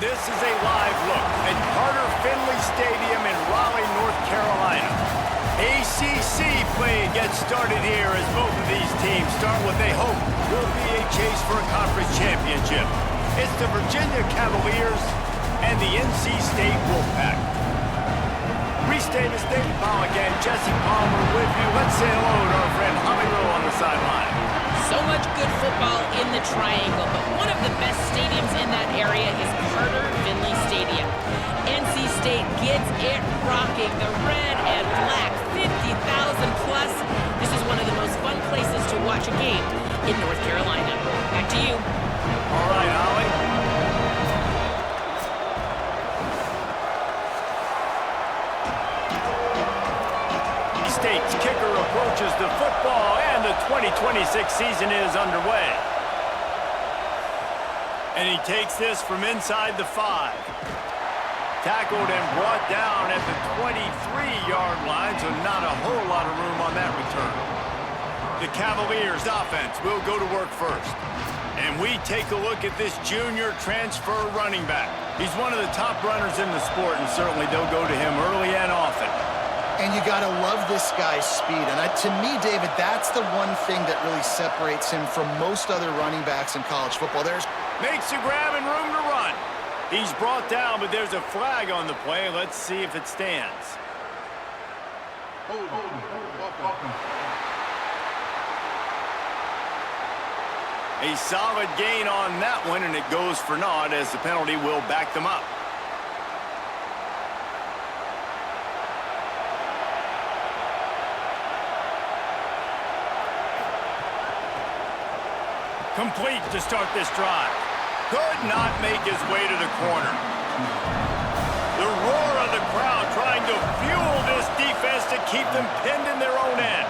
This is a live look at Carter Finley Stadium in Raleigh, North Carolina. ACC play gets started here as both of these teams start what they hope will be a chase for a conference championship. It's the Virginia Cavaliers and the NC State Wolfpack. Restate the state ball again. Jesse Palmer with you. Let's say hello to our friend Holly Rowe on the sideline. So much good football in the Triangle, but one of the best stadiums in that area is Carter Finley Stadium. NC State gets it rocking. The red and black, 50,000 plus. This is one of the most fun places to watch a game in North Carolina. Back to you. All right, Holly. State's kicker approaches the football, and the 2026 season is underway. And he takes this from inside the 5. Tackled and brought down at the 23-yard line, so not a whole lot of room on that return. The Cavaliers offense will go to work first. And we take a look at this junior transfer running back. He's one of the top runners in the sport, and certainly they'll go to him early and often. And you got to love this guy's speed. And to me, David, that's the one thing that really separates him from most other running backs in college football. Makes a grab and room to run. He's brought down, but there's a flag on the play. Let's see if it stands. A solid gain on that one, and it goes for naught as the penalty will back them up. Complete to start this drive. Could not make his way to the corner. The roar of the crowd trying to fuel this defense to keep them pinned in their own end.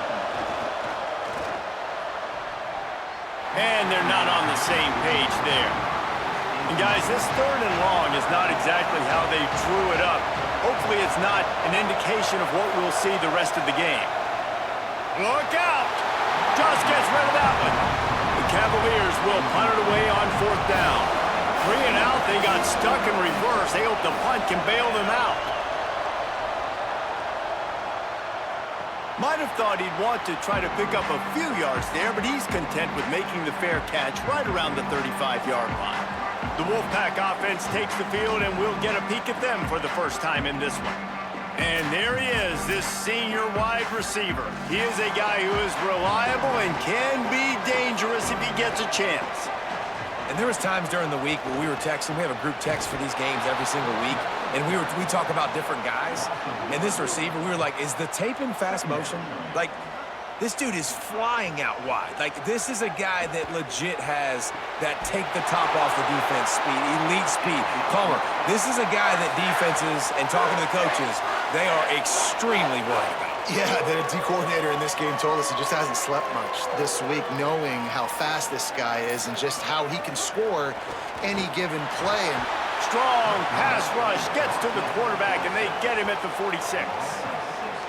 And they're not on the same page there. And guys, this 3rd and long is not exactly how they drew it up. Hopefully it's not an indication of what we'll see the rest of the game. Look out! Just gets rid of that one. Cavaliers will punt it away on 4th down. 3 and out, they got stuck in reverse. They hope the punt can bail them out. Might have thought he'd want to try to pick up a few yards there, but he's content with making the fair catch right around the 35-yard line. The Wolfpack offense takes the field, and we'll get a peek at them for the first time in this one. And there he is, this senior wide receiver. He is a guy who is reliable and can be dangerous if he gets a chance. And there was times during the week where we were texting. We have a group text for these games every single week. And we talk about different guys. And this receiver, we were like, is the tape in fast motion? Like, this dude is flying out wide. Like, this is a guy that legit has that take the top off the defense speed, elite speed. Palmer, this is a guy that defenses, and talking to the coaches, they are extremely worried about. Yeah, the D coordinator in this game told us he just hasn't slept much this week, knowing how fast this guy is and just how he can score any given play. And strong pass rush gets to the quarterback, and they get him at the 46.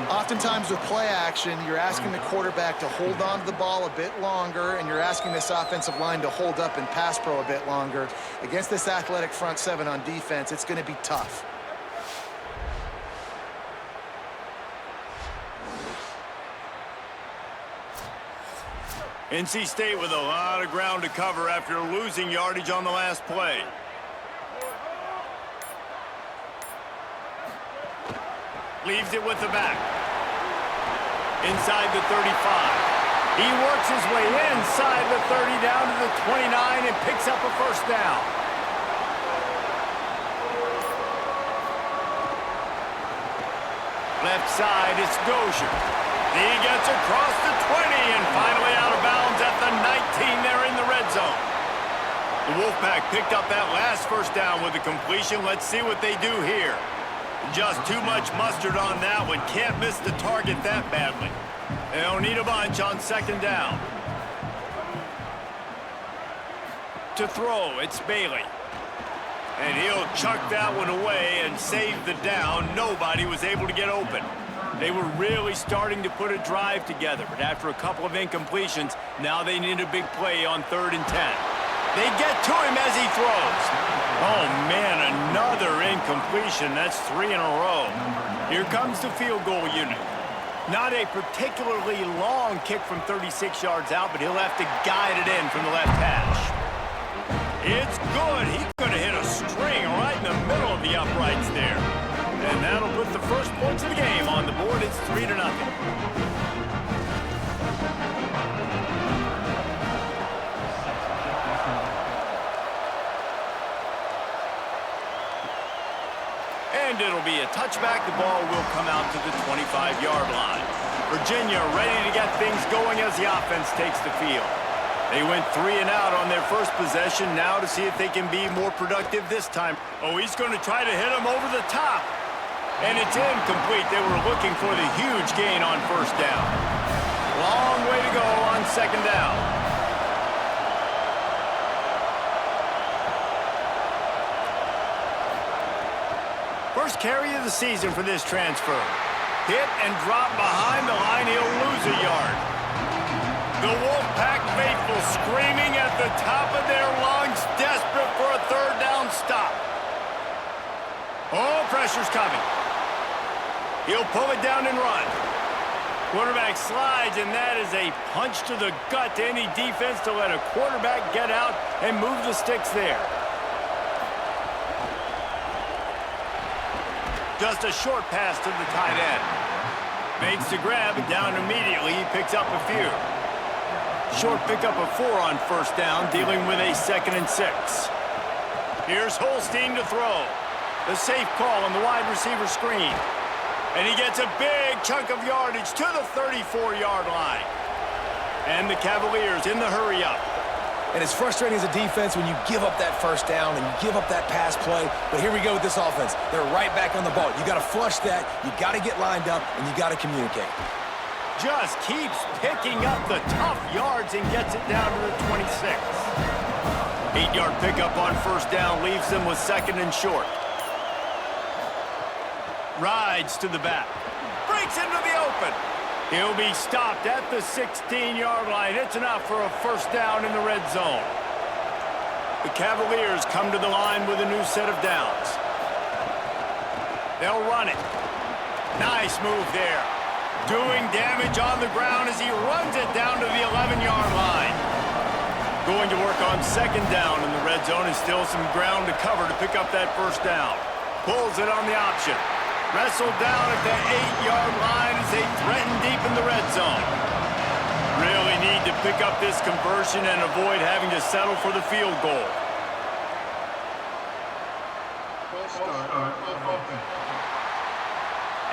Oftentimes with play action, you're asking the quarterback to hold on to the ball a bit longer, and you're asking this offensive line to hold up in pass pro a bit longer. Against this athletic front 7 on defense, it's going to be tough. NC State with a lot of ground to cover after losing yardage on the last play. Leaves it with the back. Inside the 35. He works his way inside the 30 down to the 29 and picks up a 1st down. Left side, it's Dozier. He gets across the 20 and finally out of bounds at the 19 there in the red zone. The Wolfpack picked up that last 1st down with a completion. Let's see what they do here. Just too much mustard on that one. Can't miss the target that badly. They'll need a bunch on 2nd down. To throw, it's Bailey. And he'll chuck that one away and save the down. Nobody was able to get open. They were really starting to put a drive together, but after a couple of incompletions, now they need a big play on 3rd and 10. They get to him as he throws. Oh, man, a incompletion. That's 3 in a row. Here comes the field goal unit. Not a particularly long kick from 36 yards out, but he'll have to guide it in from the left hash. It's good. He's going to hit a string right in the middle of the uprights there. And that'll put the first points of the game on the board. It's 3-0. And it'll be a touchback. The ball will come out to the 25-yard line. Virginia ready to get things going as the offense takes the field. They went 3 and out on their first possession. Now to see if they can be more productive this time. Oh, he's going to try to hit him over the top. And it's incomplete. They were looking for the huge gain on first down. Long way to go on second down. First carry of the season for this transfer. Hit and drop behind the line. He'll lose a yard. The Wolfpack faithful screaming at the top of their lungs, desperate for a third down stop. Oh, pressure's coming. He'll pull it down and run. Quarterback slides, and that is a punch to the gut to any defense to let a quarterback get out and move the sticks there. Just a short pass to the tight end. Makes the grab, down immediately. He picks up a few. Short pickup of 4 on first down, dealing with a 2nd and 6. Here's Holstein to throw. The safe call on the wide receiver screen. And he gets a big chunk of yardage to the 34-yard line. And the Cavaliers in the hurry-up. And it's frustrating as a defense when you give up that first down and you give up that pass play. But here we go with this offense. They're right back on the ball. You got to flush that. You got to get lined up, and you got to communicate. Just keeps picking up the tough yards and gets it down to the 26. 8-yard pickup on first down leaves them with 2nd and short. Rides to the back. Breaks into the open. He'll be stopped at the 16-yard line. It's enough for a first down in the red zone. The Cavaliers come to the line with a new set of downs. They'll run it. Nice move there. Doing damage on the ground as he runs it down to the 11-yard line. Going to work on second down in the red zone, and still some ground to cover to pick up that first down. Pulls it on the option. Wrestled down at the 8-yard line as they threaten deep in the red zone. Really need to pick up this conversion and avoid having to settle for the field goal.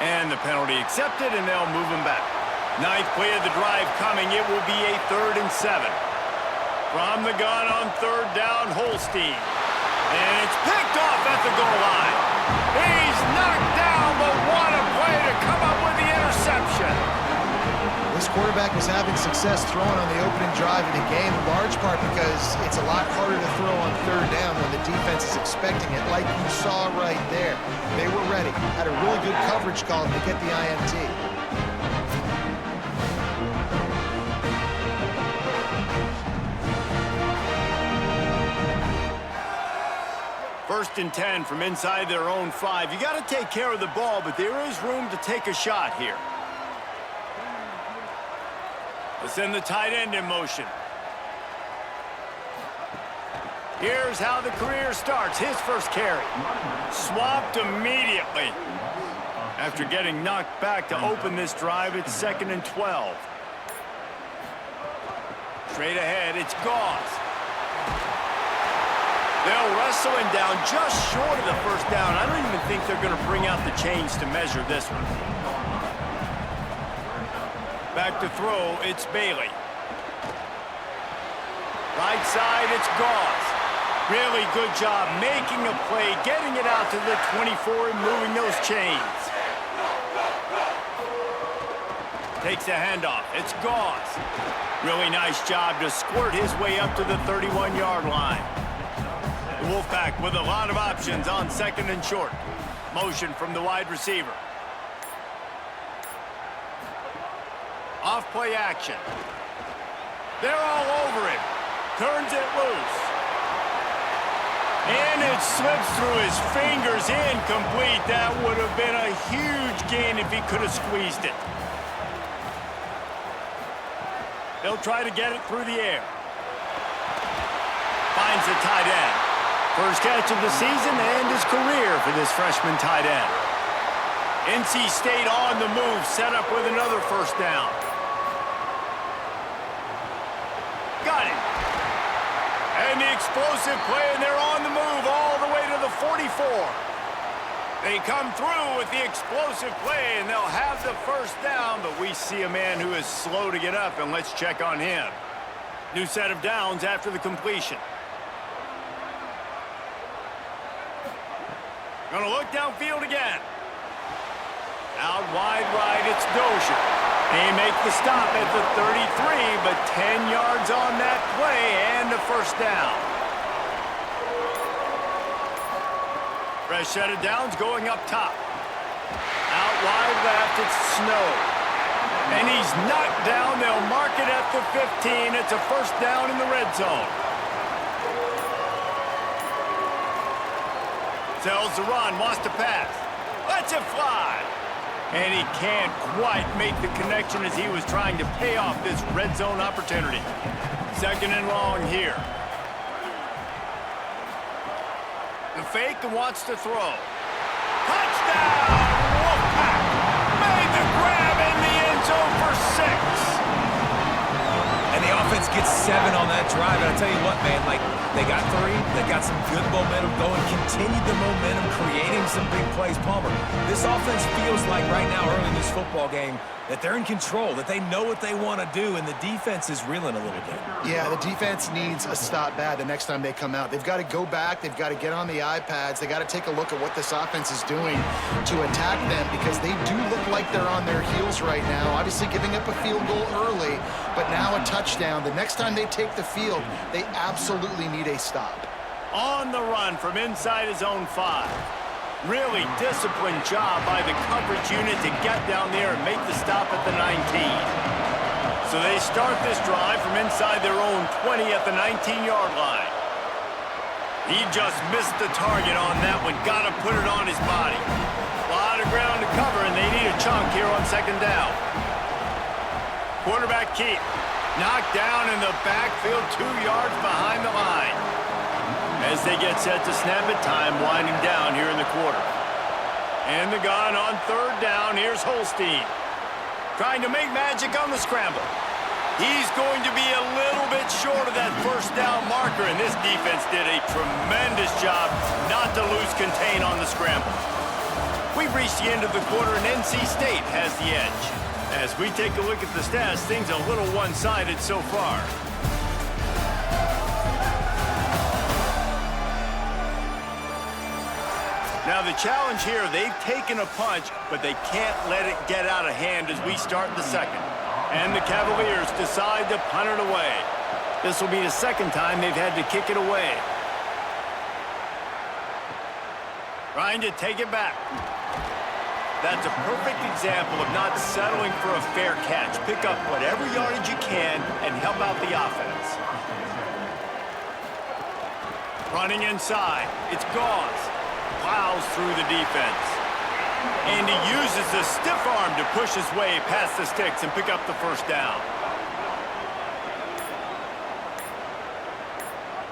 And the penalty accepted, and they'll move him back. 9th play of the drive coming. It will be a 3rd and 7. From the gun on 3rd down, Holstein. And it's picked off at the goal line. He's knocked down, but what a play to come up with the interception. This quarterback was having success throwing on the opening drive of the game, in large part because it's a lot harder to throw on 3rd down when the defense is expecting it, like you saw right there. They were ready. Had a really good coverage call to get the INT. First and 10 from inside their own 5. You got to take care of the ball, but there is room to take a shot here. Let's send the tight end in motion. Here's how the career starts. His first carry. Swapped immediately. After getting knocked back to open this drive, it's 2nd and 12. Straight ahead, it's Gauze. They'll wrestle him down just short of the first down. I don't even think they're going to bring out the chains to measure this one. Back to throw, it's Bailey. Right side, it's Gauze. Really good job making a play, getting it out to the 24 and moving those chains. Takes a handoff, it's Gauze. Really nice job to squirt his way up to the 31-yard line. The Wolfpack with a lot of options on 2nd and short. Motion from the wide receiver. Off play action. They're all over him. Turns it loose. And it slips through his fingers, incomplete. That would have been a huge gain if he could have squeezed it. They'll try to get it through the air. Finds the tight end. First catch of the season and his career for this freshman tight end. NC State on the move, set up with another first down. Got it. And the explosive play, and they're on the move all the way to the 44. They come through with the explosive play, and they'll have the first down, but we see a man who is slow to get up, and let's check on him. New set of downs after the completion. Gonna look downfield again. Out wide right, it's Dozier. They make the stop at the 33, but 10 yards on that play and a first down. Fresh set of downs going up top. Out wide left, it's Snow. And he's knocked down. They'll mark it at the 15. It's a first down in the red zone. Tells the run, wants to pass. Lets it fly. And he can't quite make the connection as he was trying to pay off this red zone opportunity. Second and long here. The fake and wants to throw. Touchdown! Wolfpack made the grab in the end zone for 6. And the offense gets 7 on that drive. And I tell you what, man, like, they got 3. They got some good momentum going, continued the momentum, creating some big plays. Palmer, this offense feels like right now, early in this football game, that they're in control, that they know what they want to do, and the defense is reeling a little bit. Yeah, the defense needs a stop bad the next time they come out. They've got to go back. They've got to get on the iPads. They got to take a look at what this offense is doing to attack them, because they do look like they're on their heels right now. Obviously giving up a field goal early, but now a touchdown. The next time they take the field, they absolutely need a stop. On the run from inside his own 5. Really disciplined job by the coverage unit to get down there and make the stop at the 19. So they start this drive from inside their own 20 at the 19-yard line. He just missed the target on that one. Got to put it on his body. A lot of ground to cover, and they need a chunk here on second down. Quarterback keep. Knocked down in the backfield, 2 yards behind the line. As they get set to snap it, time winding down here in the quarter. And the gun on third down. Here's Holstein. Trying to make magic on the scramble. He's going to be a little bit short of that first down marker, and this defense did a tremendous job not to lose contain on the scramble. We've reached the end of the quarter, and NC State has the edge. As we take a look at the stats, things are a little one-sided so far. Now the challenge here, they've taken a punch, but they can't let it get out of hand as we start the second. And the Cavaliers decide to punt it away. This will be the second time they've had to kick it away. Trying to take it back. That's a perfect example of not settling for a fair catch. Pick up whatever yardage you can and help out the offense. Running inside, it's Gauze. Plows through the defense. And he uses the stiff arm to push his way past the sticks and pick up the first down.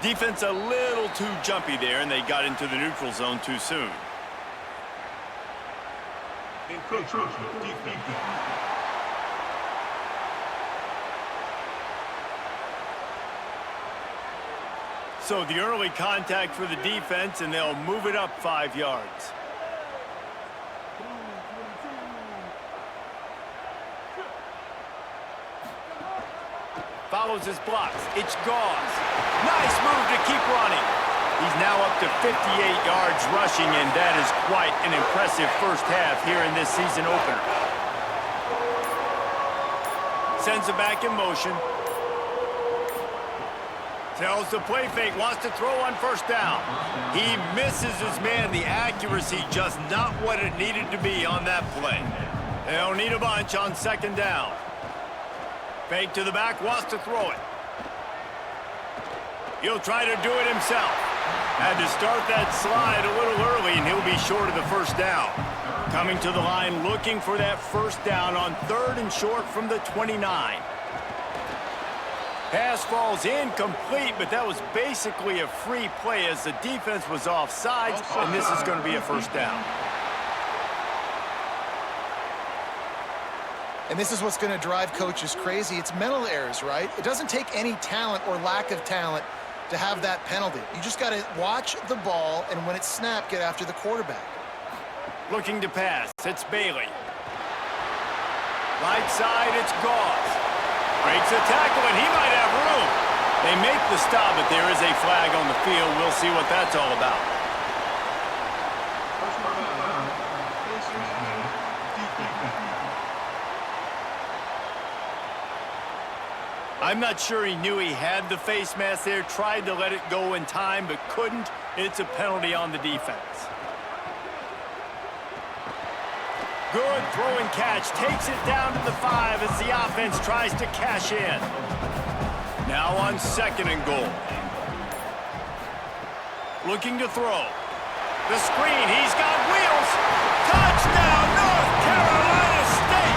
Defense a little too jumpy there, and they got into the neutral zone too soon. So the early contact for the defense, and they'll move it up 5 yards. Follows his blocks. It's Gauze. Nice move to keep running. He's now up to 58 yards rushing, and that is quite an impressive first half here in this season opener. Sends it back in motion. Tells the play fake, wants to throw on first down. He misses his man. The accuracy just not what it needed to be on that play. They'll need a bunch on second down. Fake to the back, wants to throw it. He'll try to do it himself. Had to start that slide a little early, and he'll be short of the first down. Coming to the line looking for that first down on 3rd and short from the 29. Pass falls incomplete, but that was basically a free play as the defense was offsides, and this is going to be a first down. And this is what's going to drive coaches crazy. It's mental errors, right? It doesn't take any talent or lack of talent to have that penalty. You just got to watch the ball, and when it's snapped, get after the quarterback. Looking to pass, it's Bailey. Right side, it's Gauze. Breaks a tackle, and he might have room. They make the stop, but there is a flag on the field. We'll see what that's all about. I'm not sure he knew he had the face mask there, tried to let it go in time, but couldn't. It's a penalty on the defense. Good throw and catch, takes it down to the 5 as the offense tries to cash in. Now on 2nd and goal. Looking to throw. The screen, he's got wheels. Touchdown, North Carolina State!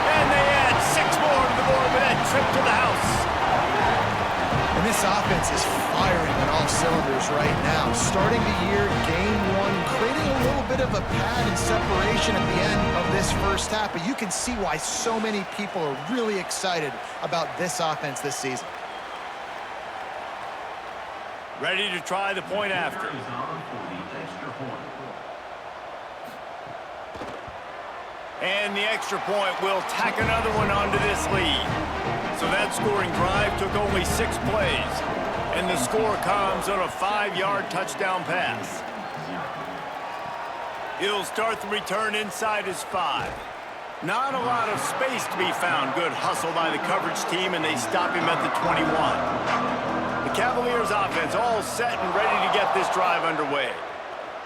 And they add 6 more to the board with that trip to the house. And this offense is firing on all cylinders right now. Starting the year, game 1, creating a little bit of a pad and separation at the end of this first half. But you can see why so many people are really excited about this offense this season. Ready to try the point after. And the extra point will tack another one onto this lead. So that scoring drive took only 6 plays. And the score comes on a 5-yard touchdown pass. He'll start the return inside his 5. Not a lot of space to be found. Good hustle by the coverage team, and they stop him at the 21. The Cavaliers offense all set and ready to get this drive underway.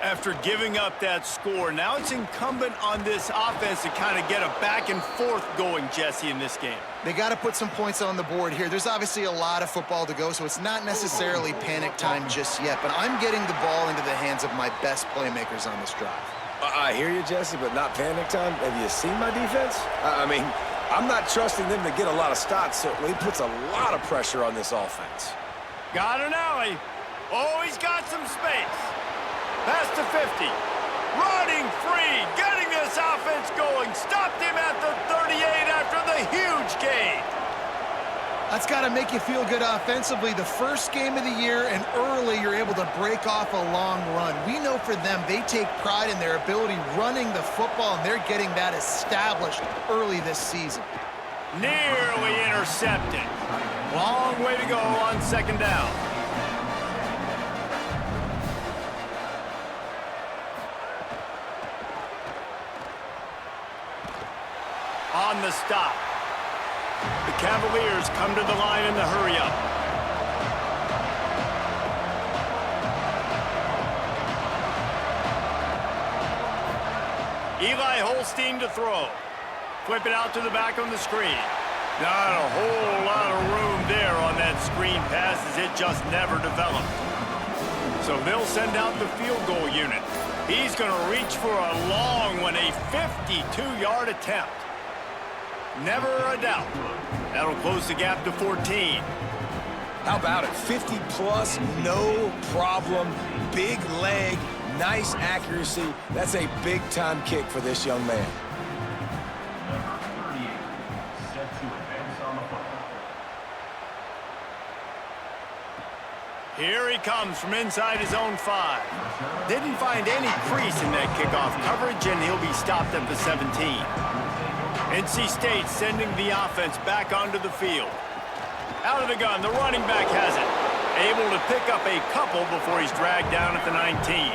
After giving up that score, now it's incumbent on this offense to kind of get a back and forth going, Jesse, in this game. They got to put some points on the board here. There's obviously a lot of football to go, so it's not necessarily panic time just yet, but I'm getting the ball into the hands of my best playmakers on this drive. I hear you, Jesse, but not panic time. Have you seen my defense? I mean, I'm not trusting them to get a lot of stops, so it puts a lot of pressure on this offense. Got an alley. Oh, he's got some space. Past the 50. Running free. Getting this offense going. Stopped him at the 38 after the huge gain. That's got to make you feel good offensively. The first game of the year, and early you're able to break off a long run. We know for them, they take pride in their ability running the football, and they're getting that established early this season. Nearly intercepted. Long way to go on 2nd down. On the stop. The Cavaliers come to the line in the hurry-up. Eli Holstein to throw. Flip it out to the back on the screen. Not a whole lot of room there on that screen pass as it just never developed. So they'll send out the field goal unit. He's going to reach for a long one, a 52-yard attempt. Never a doubt. That'll close the gap to 14. How about it? 50-plus, no problem. Big leg, nice accuracy. That's a big-time kick for this young man. Here he comes from inside his own 5. Didn't find any crease in that kickoff coverage, and he'll be stopped at the 17. NC State sending the offense back onto the field. Out of the gun, the running back has it. Able to pick up a couple before he's dragged down at the 19.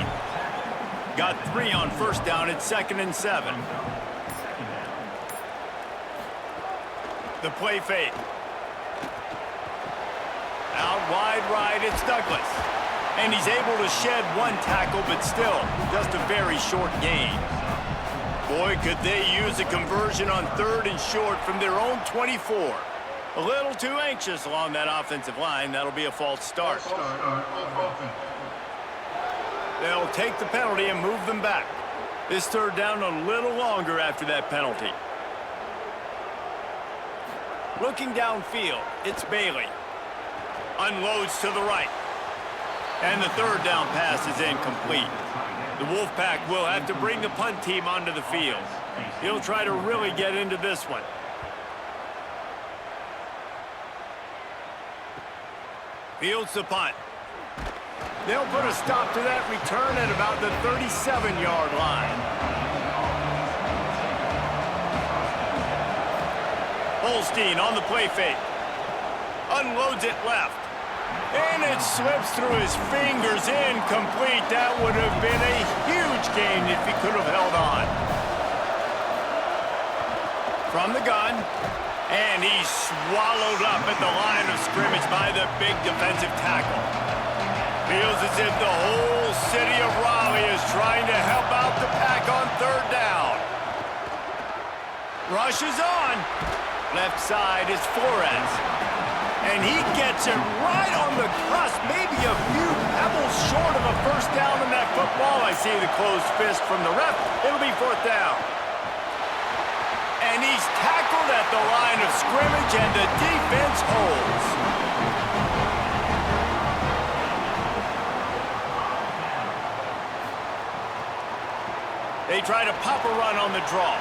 Got 3 on 1st down at 2nd and 7. The play fake. Out wide right, it's Douglas. And he's able to shed 1 tackle, but still, just a very short gain. Boy, could they use a conversion on 3rd and short from their own 24. A little too anxious along that offensive line. That'll be a false start. They'll take the penalty and move them back. This third down a little longer after that penalty. Looking downfield, it's Bailey. Unloads to the right. And the third down pass is incomplete. The Wolfpack will have to bring the punt team onto the field. He'll try to really get into this one. Fields the punt. They'll put a stop to that return at about the 37-yard line. Holstein on the play fake. Unloads it left. And it slips through his fingers, incomplete. That would have been a huge gain if he could have held on. From the gun, and he's swallowed up at the line of scrimmage by the big defensive tackle. Feels as if the whole city of Raleigh is trying to help out the Pack on third down. Rushes on. Left side is Flores. And he gets it right on the crust, maybe a few pebbles short of a first down in that football. I see the closed fist from the ref. It'll be fourth down. And he's tackled at the line of scrimmage, and the defense holds. They try to pop a run on the draw.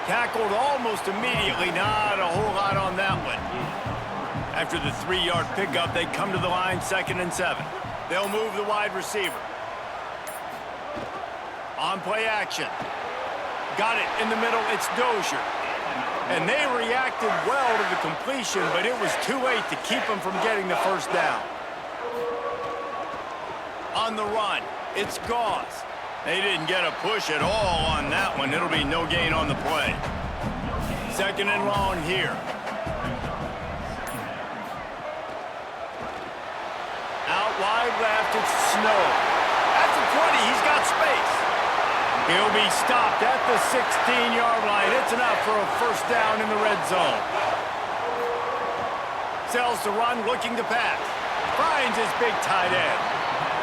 Tackled almost immediately. Not a whole lot on that one. After the 3-yard pickup, they come to the line 2nd and 7. They'll move the wide receiver. On play action. Got it in the middle. It's Dozier. And they reacted well to the completion, but it was too late to keep them from getting the first down. On the run, it's Gauze. They didn't get a push at all on that one. It'll be no gain on the play. 2nd and long here. Out wide left, it's Snow. At the 20, he's got space. He'll be stopped at the 16-yard line. It's enough for a first down in the red zone. Sells the run, looking to pass. Finds his big tight end.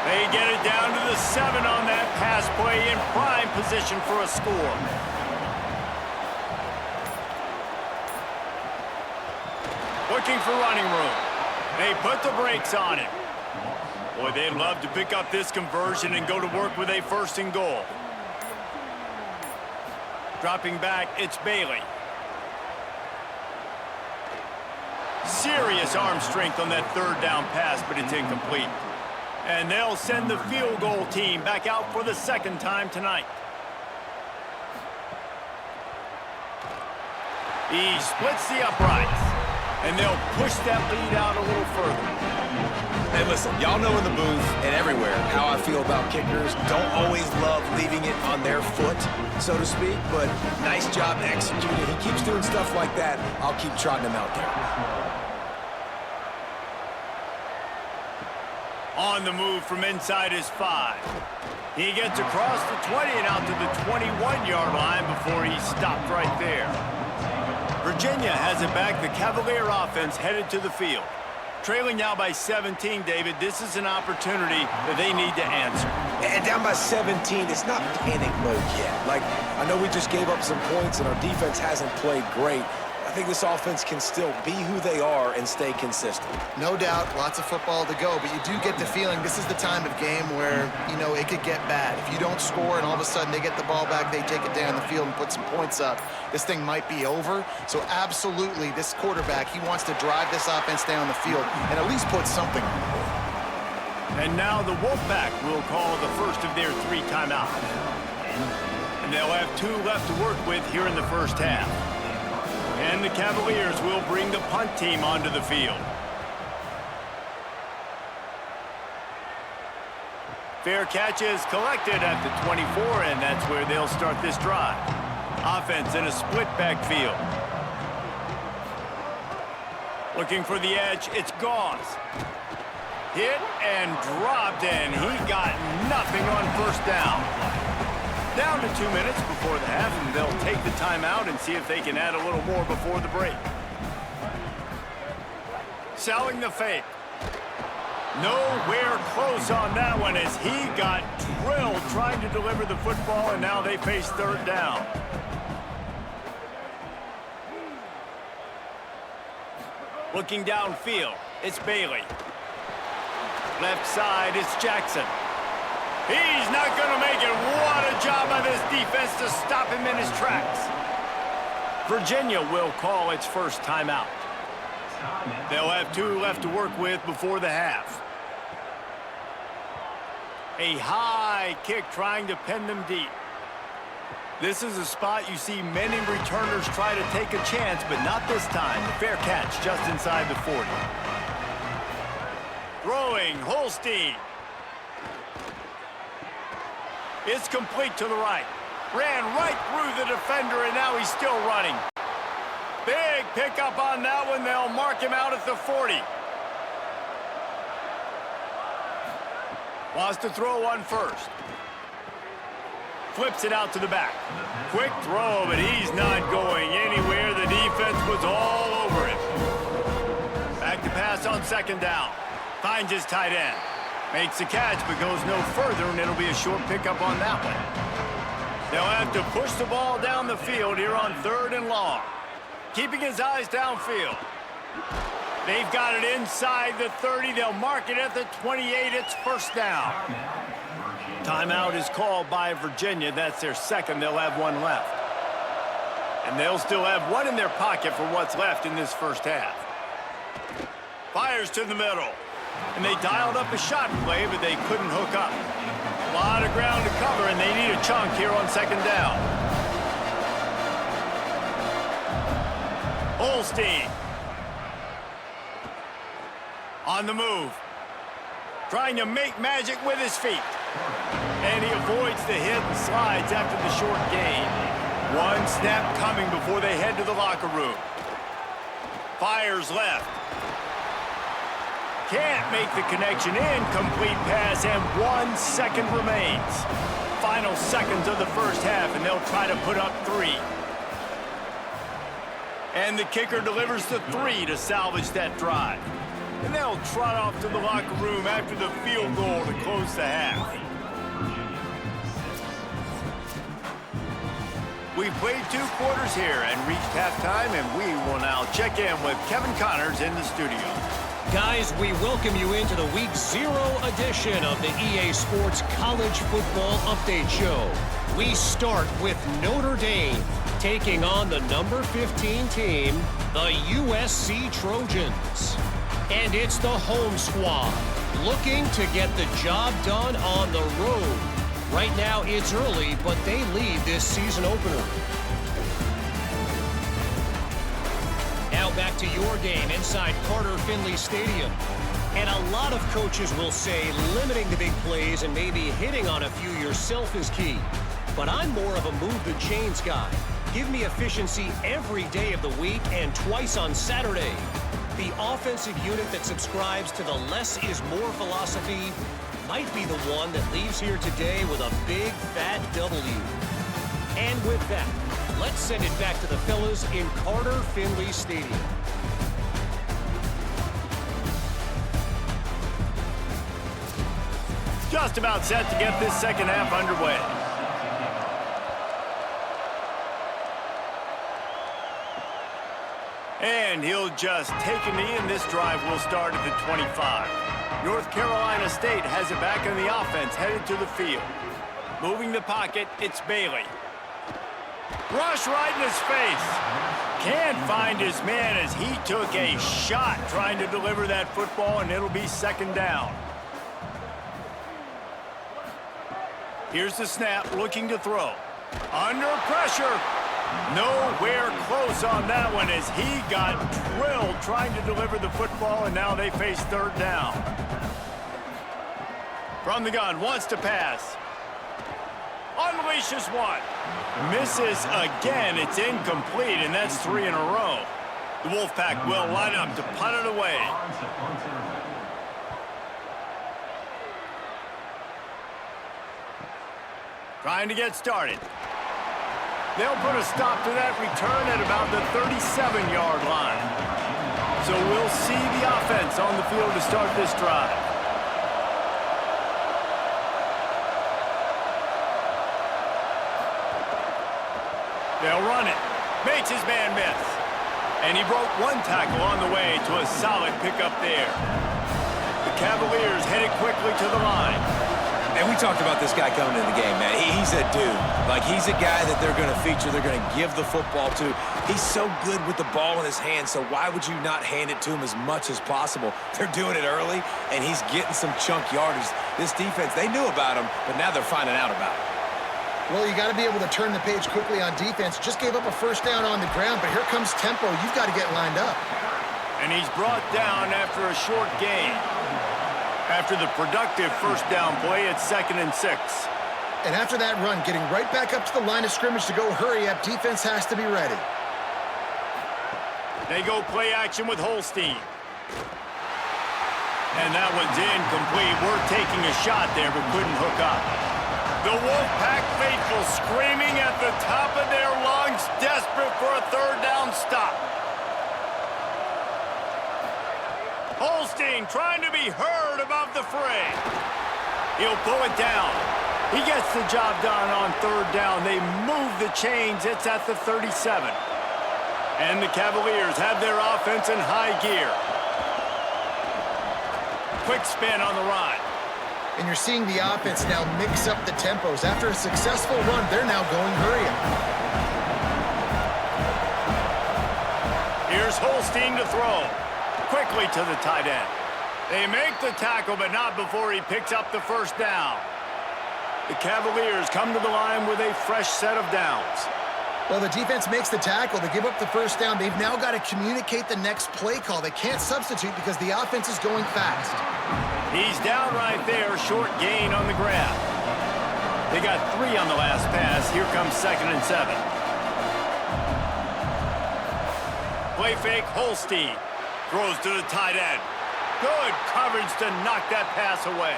They get it down to the 7 on that pass play, in prime position for a score. Looking for running room. They put the brakes on him. Boy, they'd love to pick up this conversion and go to work with a 1st and goal. Dropping back, it's Bailey. Serious arm strength on that third down pass, but it's incomplete. And they'll send the field goal team back out for the 2nd time tonight. He splits the uprights, and they'll push that lead out a little further. Hey, listen, y'all know in the booth and everywhere how I feel about kickers. Don't always love leaving it on their foot, so to speak, but nice job executing. He keeps doing stuff like that. I'll keep trotting him out there. On the move from inside his 5. He gets across the 20 and out to the 21-yard line before he's stopped right there. Virginia has it back. The Cavalier offense headed to the field. Trailing now by 17, David. This is an opportunity that they need to answer. And down by 17, it's not panic mode yet. Like, I know we just gave up some points and our defense hasn't played great. I think this offense can still be who they are and stay consistent. No doubt, lots of football to go, but you do get the feeling this is the time of game where, you know, it could get bad. If you don't score and all of a sudden they get the ball back, they take it down the field and put some points up, this thing might be over. So absolutely, this quarterback, he wants to drive this offense down the field and at least put something on the board. And now the Wolfpack will call the first of their 3 timeouts. And they'll have 2 left to work with here in the first half. And the Cavaliers will bring the punt team onto the field. Fair catch is collected at the 24, and that's where they'll start this drive. Offense in a split backfield. Looking for the edge, it's Gauze. Hit and dropped, and he got nothing on first down. Down to 2 minutes before the half, and they'll take the timeout and see if they can add a little more before the break. Selling the fake. Nowhere close on that one as he got drilled trying to deliver the football, and now they face third down. Looking downfield, it's Bailey. Left side, it's Jackson. He's not going to make it. What a job by this defense to stop him in his tracks. Virginia will call its first timeout. They'll have 2 left to work with before the half. A high kick trying to pin them deep. This is a spot you see many returners try to take a chance, but not this time. The fair catch just inside the 40. Throwing, Holstein. It's complete to the right. Ran right through the defender, and now he's still running. Big pickup on that one. They'll mark him out at the 40. Wants to throw one first. Flips it out to the back. Quick throw, but he's not going anywhere. The defense was all over him. Back to pass on second down. Finds his tight end. Makes the catch, but goes no further, and it'll be a short pickup on that one. They'll have to push the ball down the field here on third and long. Keeping his eyes downfield. They've got it inside the 30. They'll mark it at the 28. It's first down. Timeout is called by Virginia. That's their second. They'll have 1 left. And they'll still have 1 in their pocket for what's left in this first half. Fires to the middle. And they dialed up a shot play, but they couldn't hook up. A lot of ground to cover, and they need a chunk here on second down. Holstein. On the move. Trying to make magic with his feet. And he avoids the hit and slides after the short gain. 1 snap coming before they head to the locker room. Fires left. Can't make the connection. Incomplete pass, and 1 second remains. Final seconds of the first half, and they'll try to put up 3. And the kicker delivers the 3 to salvage that drive. And they'll trot off to the locker room after the field goal to close the half. We've played 2 quarters here and reached halftime, and we will now check in with Kevin Connors in the studio. Guys, we welcome you into the Week 0 edition of the EA Sports College Football Update Show. We start with Notre Dame taking on the number 15 team, the USC Trojans. And it's the home squad looking to get the job done on the road. Right now it's early, but they lead this season opener. Now back to your game inside Carter Finley Stadium. And a lot of coaches will say limiting the big plays and maybe hitting on a few yourself is key. But I'm more of a move the chains guy. Give me efficiency every day of the week and twice on Saturday. The offensive unit that subscribes to the less is more philosophy might be the one that leaves here today with a big fat W. And with that, let's send it back to the fellas in Carter Finley Stadium. Just about set to get this second half underway. And he'll just take a knee, and this drive will start at the 25. North Carolina State has it back in the offense, headed to the field. Moving the pocket, it's Bailey. Rush right in his face. Can't find his man as he took a shot trying to deliver that football, and it'll be second down. Here's the snap, looking to throw. Under pressure. Nowhere close on that one as he got drilled trying to deliver the football, and now they face third down. From the gun, wants to pass. Unleashes one. Misses again. It's incomplete, and that's 3 in a row. The Wolfpack will line up to punt it away. Trying to get started. They'll put a stop to that return at about the 37-yard line. So we'll see the offense on the field to start this drive. They'll run it. Makes his man miss. And he broke one tackle on the way to a solid pickup there. The Cavaliers headed quickly to the line. And we talked about this guy coming into the game, man. He's a dude. Like, he's a guy that they're going to feature, they're going to give the football to. He's so good with the ball in his hands, so why would you not hand it to him as much as possible? They're doing it early, and he's getting some chunk yardage. This defense, they knew about him, but now they're finding out about him. Well, you got to be able to turn the page quickly on defense. Just gave up a first down on the ground, but here comes tempo. You've got to get lined up. And he's brought down after a short gain. After the productive first down play, it's 2nd and 6. And after that run, getting right back up to the line of scrimmage to go hurry up, defense has to be ready. They go play action with Holstein. And that one's incomplete. We're taking a shot there, but couldn't hook up. The Wolfpack faithful screaming at the top of their lungs, desperate for a third down stop. Holstein trying to be heard above the fray. He'll pull it down. He gets the job done on third down. They move the chains. It's at the 37. And the Cavaliers have their offense in high gear. Quick spin on the run. And you're seeing the offense now mix up the tempos. After a successful run, they're now going hurry up. Here's Holstein to throw. Quickly to the tight end. They make the tackle, but not before he picks up the first down. The Cavaliers come to the line with a fresh set of downs. Well, the defense makes the tackle. They give up the first down. They've now got to communicate the next play call. They can't substitute because the offense is going fast. He's down right there, short gain on the grab. They got 3 on the last pass. Here comes 2nd and 7. Play fake, Holstein. Throws to the tight end. Good coverage to knock that pass away.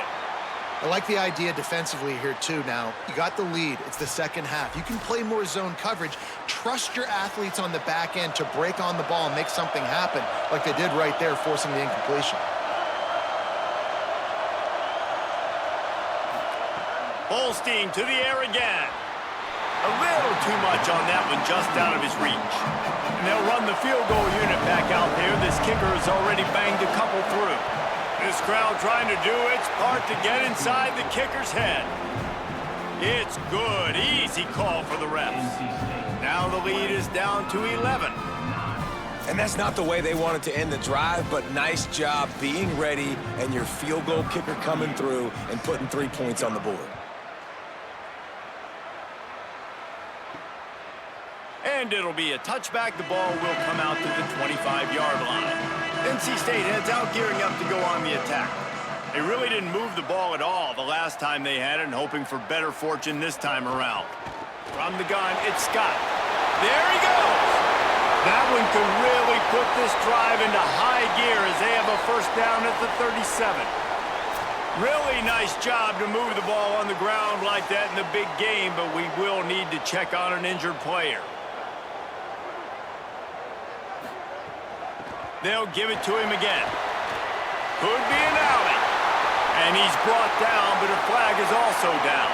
I like the idea defensively here, too, now. You got the lead. It's the second half. You can play more zone coverage. Trust your athletes on the back end to break on the ball and make something happen, like they did right there, forcing the incompletion. Holstein to the air again. A little too much on that one, just out of his reach. And they'll run the field goal unit back out there. This kicker has already banged a couple through. This crowd trying to do its part to get inside the kicker's head. It's good. Easy call for the refs. Now the lead is down to 11. And that's not the way they wanted to end the drive, but nice job being ready and your field goal kicker coming through and putting 3 points on the board. And it'll be a touchback. The ball will come out to the 25-yard line. NC State heads out, gearing up to go on the attack. They really didn't move the ball at all the last time they had it, and hoping for better fortune this time around. From the gun, it's Scott. There he goes! That one could really put this drive into high gear as they have a first down at the 37. Really nice job to move the ball on the ground like that in the big game, but we will need to check on an injured player. They'll give it to him again. Could be an alley. And he's brought down, but a flag is also down.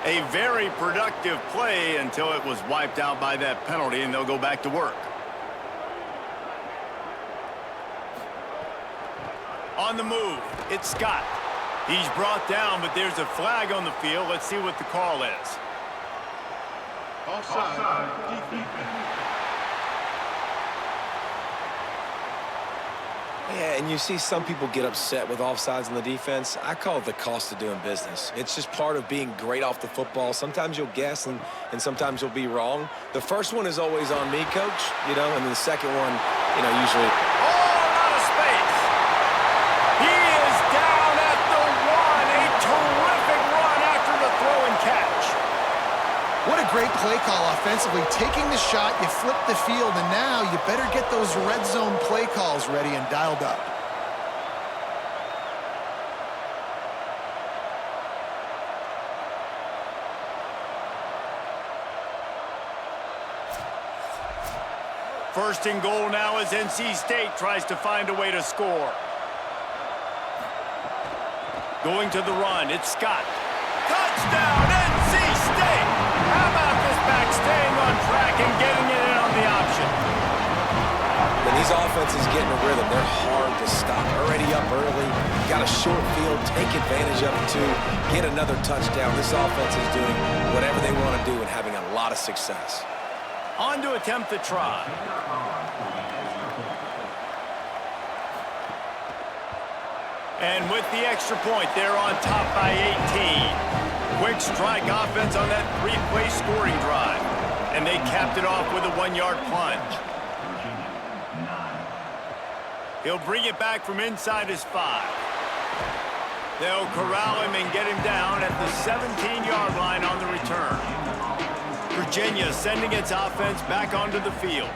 A very productive play until it was wiped out by that penalty, and they'll go back to work. On the move, it's Scott. He's brought down, but there's a flag on the field. Let's see what the call is. Offside. Yeah, and you see some people get upset with offsides in the defense. I call it the cost of doing business. It's just part of being great off the football. Sometimes you'll guess, and sometimes you'll be wrong. The first one is always on me, Coach, and then the second one, usually. Oh, out of space. He is down at the 1. A terrific run after the throw and catch. What a great play call offensively. Taking the shot, you flip the field, and now you better get those red zone play calls ready and dialed up. First and goal now as NC State tries to find a way to score. Going to the run, it's Scott. Touchdown, NC State! How about this back staying on track and getting it in on the option? When these offenses get in a rhythm, they're hard to stop. Already up early, got a short field, take advantage of it too, get another touchdown. This offense is doing whatever they want to do and having a lot of success. On to attempt the try. And with the extra point, they're on top by 18. Quick strike offense on that three-play scoring drive. And they capped it off with a 1-yard plunge. He'll bring it back from inside his 5. They'll corral him and get him down at the 17-yard line on the return. Virginia sending its offense back onto the field.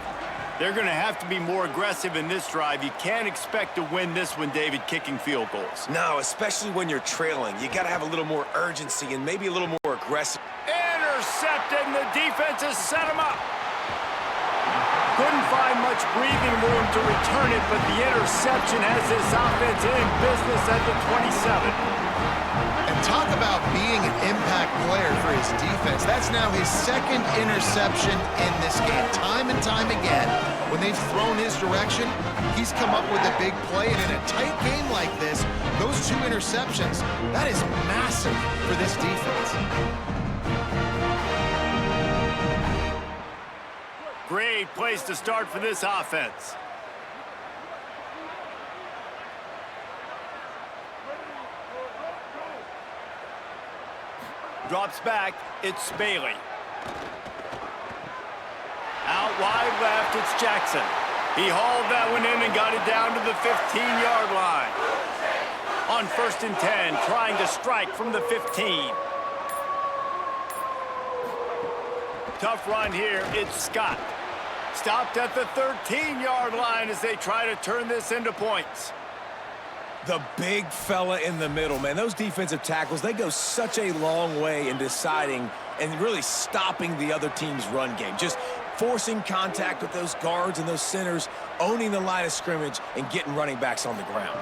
They're going to have to be more aggressive in this drive. You can't expect to win this one, David, kicking field goals. No, especially when you're trailing. You got to have a little more urgency and maybe a little more aggressive. Intercepted, and the defense has set him up. Couldn't find much breathing room to return it, but the interception has this offense in business at the 27. And talk about being an impact player for his defense. That's now his second interception in this game. Time and time again, when they've thrown his direction, he's come up with a big play. And in a tight game like this, those 2 interceptions, that is massive for this defense. Great place to start for this offense. Drops back, it's Bailey. Out wide left, it's Jackson. He hauled that one in and got it down to the 15-yard line. On 1st and 10, trying to strike from the 15. Tough run here, it's Scott. Stopped at the 13-yard line as they try to turn this into points. The big fella in the middle, man. Those defensive tackles, they go such a long way in deciding and really stopping the other team's run game. Just forcing contact with those guards and those centers, owning the line of scrimmage, and getting running backs on the ground.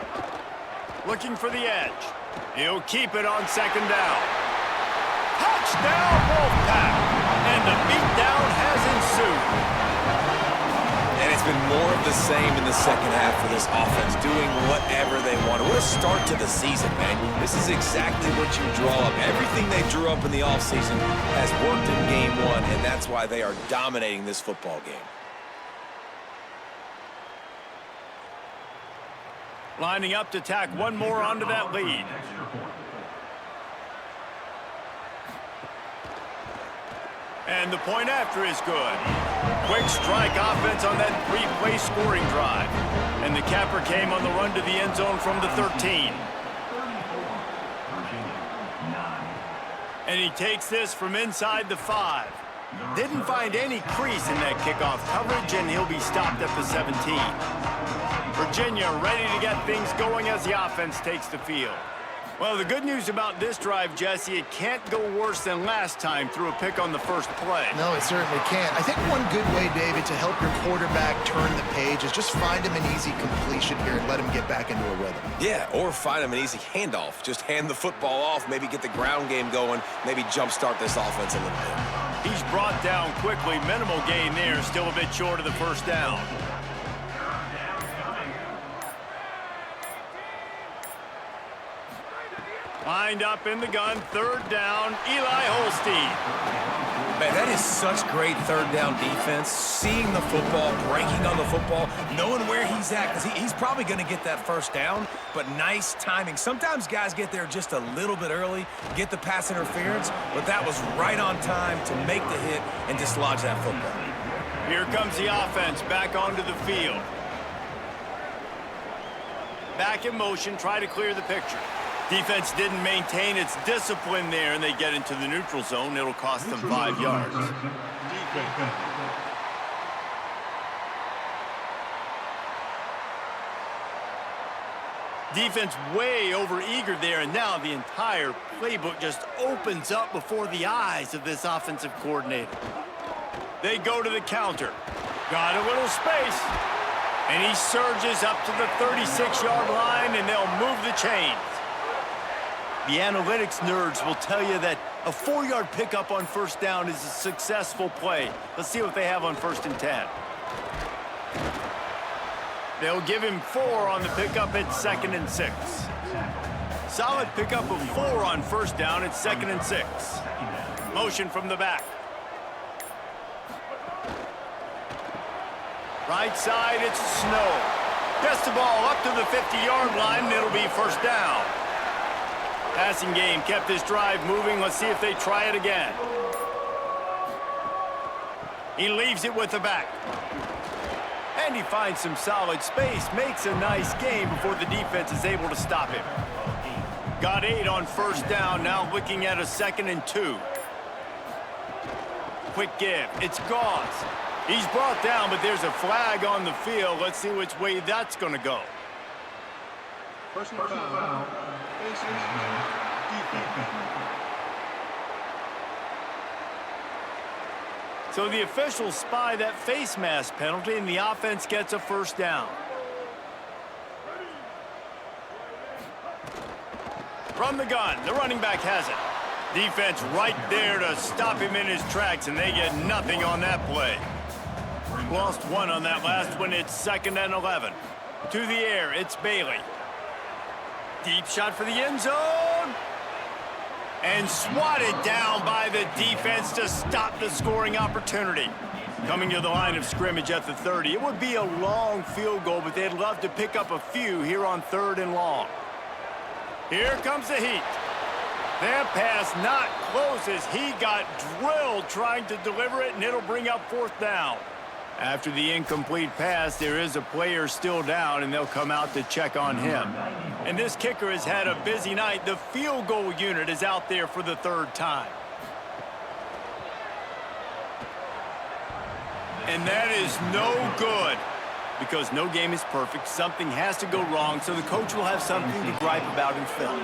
Looking for the edge. He'll keep it on 2nd down. Touchdown, Wolfpack! And the beatdown has ensued. And it's been more of the same in the second half for this offense, doing whatever they want. What a start to the season, man. This is exactly what you draw up. Everything they drew up in the offseason has worked in game 1, and that's why they are dominating this football game. Lining up to tack one more onto that lead. And the point after is good. Quick strike offense on that three-play scoring drive. And the capper came on the run to the end zone from the 13. And he takes this from inside the 5. Didn't find any crease in that kickoff coverage, and he'll be stopped at the 17. Virginia ready to get things going as the offense takes the field. Well, the good news about this drive, Jesse, it can't go worse than last time through a pick on the first play. No, it certainly can't. I think one good way, David, to help your quarterback turn the page is just find him an easy completion here and let him get back into a rhythm. Yeah, or find him an easy handoff. Just hand the football off, maybe get the ground game going, maybe jumpstart this offense a little bit. He's brought down quickly. Minimal gain there, still a bit short of the first down. Lined up in the gun, 3rd down, Eli Holstein. Man, that is such great 3rd down defense. Seeing the football, breaking on the football, knowing where he's at, because he's probably going to get that 1st down, but nice timing. Sometimes guys get there just a little bit early, get the pass interference, but that was right on time to make the hit and dislodge that football. Here comes the offense back onto the field. Back in motion, try to clear the picture. Defense didn't maintain its discipline there, and they get into the neutral zone. It'll cost them 5 yards. Defense way over-eager there, and now the entire playbook just opens up before the eyes of this offensive coordinator. They go to the counter. Got a little space. And he surges up to the 36-yard line, and they'll move the chains. The analytics nerds will tell you that a 4-yard pickup on first down is a successful play. Let's see what they have on 1st and 10. They'll give him 4 on the pickup at 2nd and 6. Solid pickup of 4 on first down at 2nd and 6. Motion from the back. Right side, it's Snow. Gets the ball up to the 50-yard line, and it'll be first down. Passing game kept this drive moving. Let's see if they try it again. He leaves it with the back. And he finds some solid space, makes a nice game before the defense is able to stop him. Got 8 on first down, now looking at a 2nd and 2. Quick give, it's Gauze. He's brought down, but there's a flag on the field. Let's see which way that's going to go. Personal foul. So the officials spy that face mask penalty, and the offense gets a first down. From the gun, the running back has it. Defense right there to stop him in his tracks, and they get nothing on that play. Lost 1 on that last one. It's 2nd and 11. To the air, it's Bailey. Deep shot for the end zone. And swatted down by the defense to stop the scoring opportunity. Coming to the line of scrimmage at the 30. It would be a long field goal, but they'd love to pick up a few here on 3rd and long. Here comes the heat. That pass not close as he got drilled trying to deliver it, and it'll bring up 4th down. After the incomplete pass, there is a player still down, and they'll come out to check on him. And this kicker has had a busy night. The field goal unit is out there for the 3rd time. And that is no good, because no game is perfect. Something has to go wrong, so the coach will have something to gripe about in film.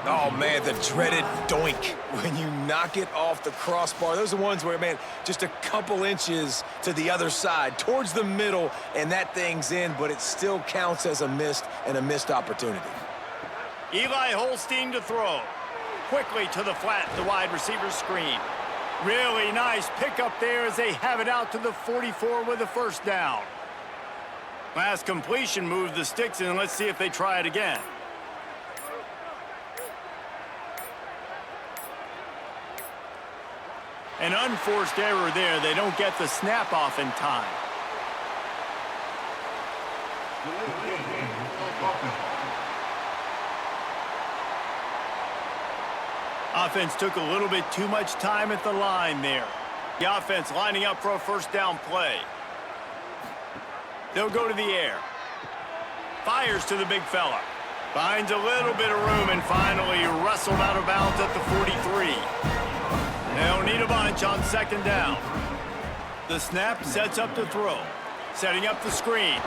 Oh, man, the dreaded doink when you knock it off the crossbar. Those are the ones where, man, just a couple inches to the other side, towards the middle, and that thing's in, but it still counts as a missed opportunity. Eli Holstein to throw. Quickly to the flat, the wide receiver screen. Really nice pickup there as they have it out to the 44 with a first down. Last completion moved the sticks in. Let's see if they try it again. An unforced error there. They don't get the snap off in time. Offense took a little bit too much time at the line there. The offense lining up for a first down play. They'll go to the air. Fires to the big fella. Finds a little bit of room and finally wrestled out of bounds at the 43. They'll need a bunch on 2nd down. The snap sets up the throw. Setting up the screen.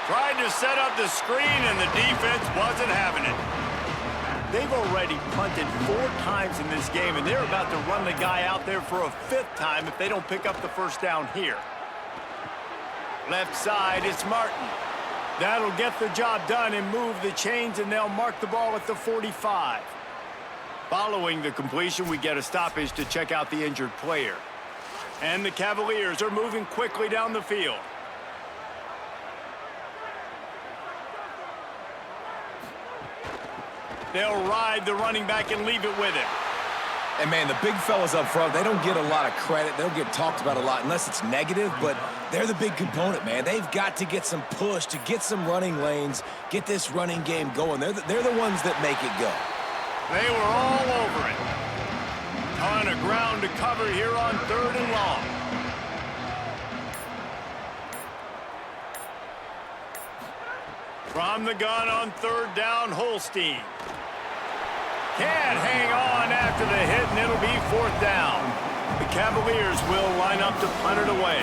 Tried to set up the screen, and the defense wasn't having it. They've already punted 4 times in this game, and they're about to run the guy out there for a 5th time if they don't pick up the first down here. Left side, it's Martin. That'll get the job done and move the chains, and they'll mark the ball at the 45. Following the completion, we get a stoppage to check out the injured player. And the Cavaliers are moving quickly down the field. They'll ride the running back and leave it with him. And, man, the big fellas up front, they don't get a lot of credit. They don't get talked about a lot unless it's negative, but they're the big component, man. They've got to get some push, to get some running lanes, get this running game going. They're the ones that make it go. They were all over it. Ton of ground to cover here on 3rd and long. From the gun on 3rd down, Holstein. Can't hang on after the hit, and it'll be 4th down. The Cavaliers will line up to punt it away.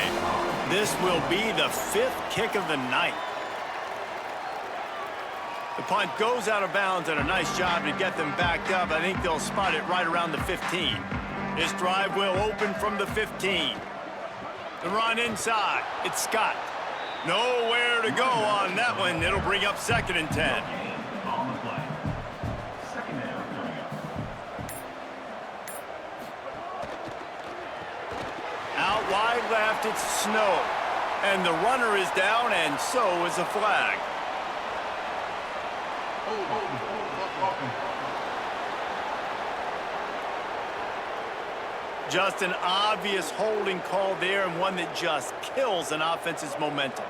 This will be the 5th kick of the night. The punt goes out of bounds, and a nice job to get them backed up. I think they'll spot it right around the 15. This drive will open from the 15. The run inside. It's Scott. Nowhere to go on that one. It'll bring up 2nd and 10. left, it's snow. And the runner is down, and so is a flag. Just an obvious holding call there, and one that just kills an offense's momentum.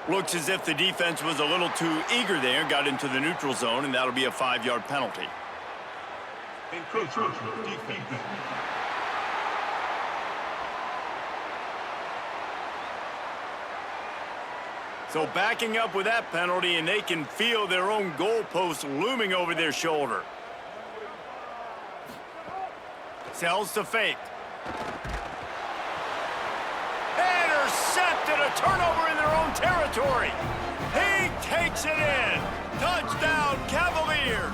Looks as if the defense was a little too eager there, got into the neutral zone, and that'll be a 5-yard penalty. So backing up with that penalty, and they can feel their own goalpost looming over their shoulder. Sells to fake. Intercepted, a turnover in their own territory. He takes it in. Touchdown, Cavaliers.